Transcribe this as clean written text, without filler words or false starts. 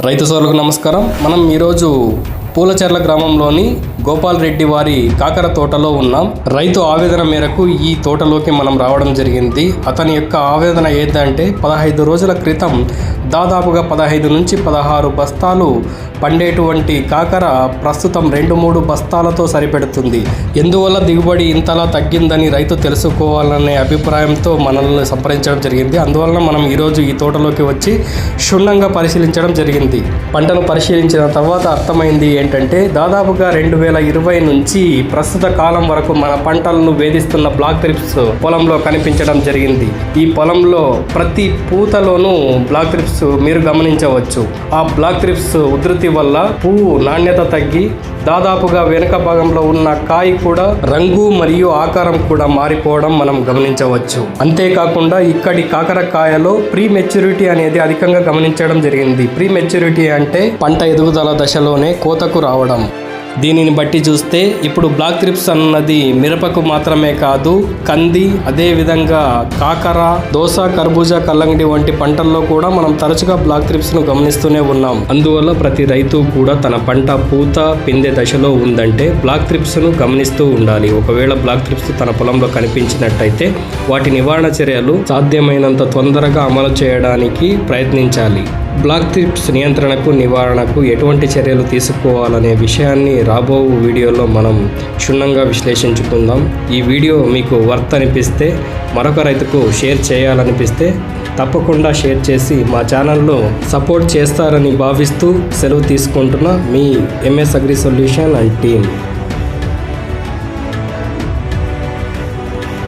రైతు సోదరులకు నమస్కారం. మనం ఈరోజు పూలచెర్ల గ్రామంలోని గోపాల్ రెడ్డి వారి కాకర తోటలో ఉన్నాం. రైతు ఆవేదన మేరకు ఈ తోటలోకి మనం రావడం జరిగింది. అతని యొక్క ఆవేదన ఏంటంటే 15 రోజుల క్రితం దాదాపుగా 15 నుంచి 16 బస్తాలు పండేటువంటి కాకర ప్రస్తుతం 2-3 బస్తాలతో సరిపెడుతుంది. ఎందువల్ల దిగుబడి ఇంతలా తగ్గిందని రైతు తెలుసుకోవాలనే అభిప్రాయంతో మనల్ని సంప్రదించడం జరిగింది. అందువలన మనం ఈరోజు ఈ తోటలోకి వచ్చి క్షుణ్ణంగా పరిశీలించడం జరిగింది. పంటను పరిశీలించిన తర్వాత అర్థమైంది ఏంటంటే దాదాపుగా 2020 నుంచి ప్రస్తుత కాలం వరకు మన పంటలను వేధిస్తున్న బ్లాక్ థ్రిప్స్ పొలంలో కనిపించడం జరిగింది. ఈ పొలంలో ప్రతి పూతలోనూ బ్లాక్ థ్రిప్స్ మీరు గమనించవచ్చు. ఆ బ్లాక్ థ్రిప్స్ ఉధృతి వల్ల పువ్వు నాణ్యత తగ్గి దాదాపుగా వెనుక భాగంలో ఉన్న కాయ కూడా రంగు మరియు ఆకారం కూడా మారిపోవడం మనం గమనించవచ్చు. అంతేకాకుండా ఇక్కడి కాకరకాయలో ప్రీ మెచ్యూరిటీ అనేది అధికంగా గమనించడం జరిగింది. ప్రీ మెచ్యూరిటీ అంటే పంట ఎదుగుదల దశలోనే కోతకు రావడం. దీనిని బట్టి చూస్తే ఇప్పుడు బ్లాక్ థ్రిప్స్ అన్నది మిరపకు మాత్రమే కాదు, కంది, అదేవిధంగా కాకర, దోస, కర్బూజా, కల్లంగడి వంటి పంటల్లో కూడా మనం తరచుగా బ్లాక్ థ్రిప్స్ను గమనిస్తూనే ఉన్నాం. అందువల్ల ప్రతి రైతు కూడా తన పంట పూత పిందె దశలో ఉందంటే బ్లాక్ థ్రిప్స్ను గమనిస్తూ ఉండాలి. ఒకవేళ బ్లాక్ థ్రిప్స్ తన పొలంలో కనిపించినట్టయితే వాటి నివారణ చర్యలు సాధ్యమైనంత తొందరగా అమలు చేయడానికి ప్రయత్నించాలి. బ్లాక్ థ్రిప్స్ నియంత్రణకు, నివారణకు ఎటువంటి చర్యలు తీసుకోవాలనే విషయాన్ని రాబో వీడియోలో మనం క్షుణ్ణంగా విశ్లేషించుకుందాం. ఈ వీడియో మీకు వర్త్ అనిపిస్తే, మరొక రైతుకు షేర్ చేయాలనిపిస్తే తప్పకుండా షేర్ చేసి మా ఛానల్లో సపోర్ట్ చేస్తారని భావిస్తూ సెలవు తీసుకుంటున్న మీ MS agri solution and team.